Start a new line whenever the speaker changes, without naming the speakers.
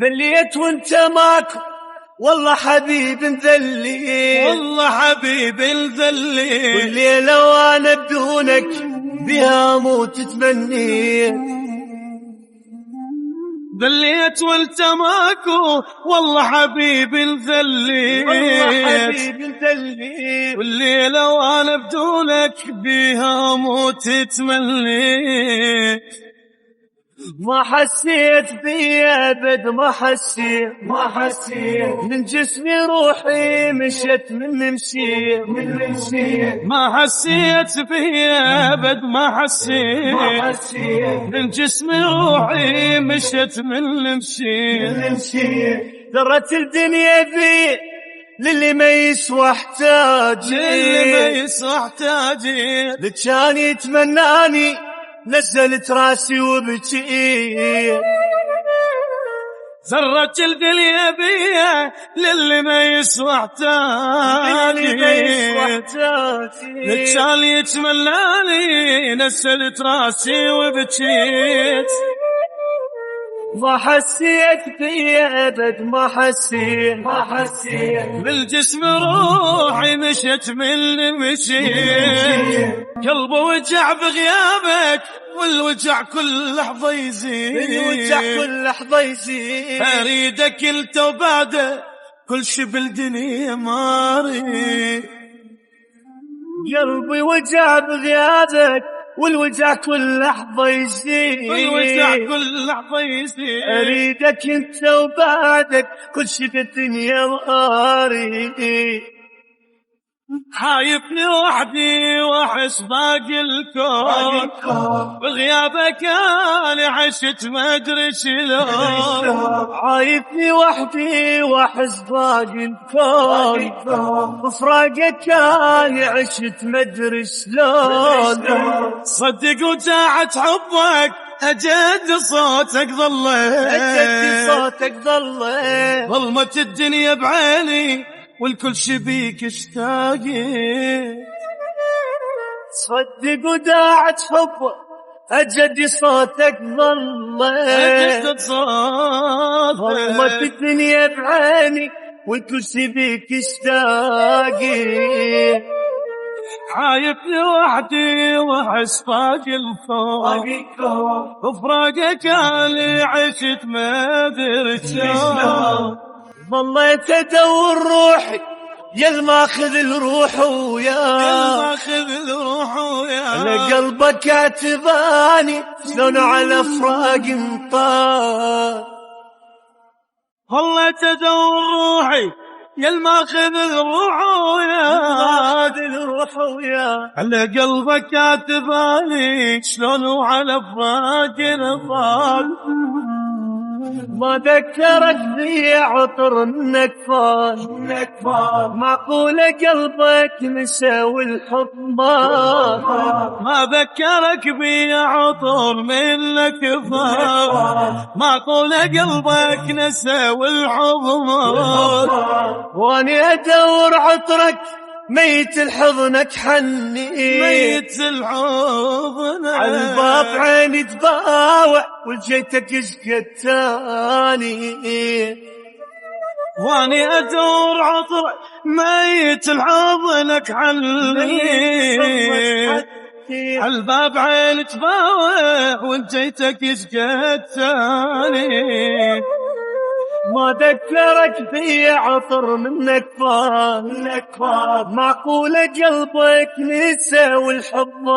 ذليت وانت ماكو والله حبيب مذلي،
والله حبيب مذلي،
والليلة وانا بدونك بها موت تمني.
ذليت وانت ماكو والله حبيب مذلي،
والله حبيب مذلي،
والليلة وانا بدونك بها موت تمني.
ما حسيت بي أبد، ما حسيت من جسمي روحي مشت من مشيت
ما حسيت بي أبد، ما حسيت من جسمي روحي مشت من مشيت.
درت الدنيا بي للي ما يسوى احتاجي،
للي ما يسوى احتاجي،
اللي كان يتمناني نزلت راسي وبكي.
زرت الدنيا بيا للي ما يسوى احتاجي، اللي كان يتمناني نزلت راسي وبكيت.
ما حسيت بي أبد، ما حسيت
بالجسم روحي مشت من مشيت. قلبي وجع بغيابك والوجع كل لحظة يزيد، أريدك انت وبعده كل شي بالدنيا ماري.
قلبي وجع بغيابك والوجع كل لحظة يزيد، أريدك انت وبعدك كل شي في الدنيا ماري.
حايفني وحدي واحس باقي الكون، بغيابك انا عشت ما ادري شلون.
حايفني وحدي واحس باقي الكون، بفراقك انا عشت ما ادري شلون.
صدق وجاعت حبك أجد صوتك ظلت، ظلمة الدنيا بعيني والكل شبيك اشتاقي.
صدق وداعت حبك أجد صوتك ظلت، ظلمة الدنيا بعيني والكل شبيك اشتاقي.
حايفني وحدي واحس باقي الكون، بفراقك انا عشت ما ادري شلون.
ظليت ادور روحي يا الماخذ الروح وياه، على قلبك اعتباني شلون على فراق انطار.
ظليت ادور روحي يا الماخذ الروح وياه، على قلبك اعتباني شلون وعلى فراق انطار.
ما ذكرك بي عطر النكفان، معقولة قلبك نسى والحب
ما ذكرك بي عطر من نكفان، معقولة قلبك نسى والحب
واني ادور عطرك ميت الحضنك حني،
ميت الحضن
عالباب عيني تباوع وجيتك اشقتاني.
واني ادور عطرك ميت الحضنك حني، عالباب عيني تباوع وجيتك اشقتاني.
ما ذكرك في عطر من نكفان، معقولة قلبك نسى والحب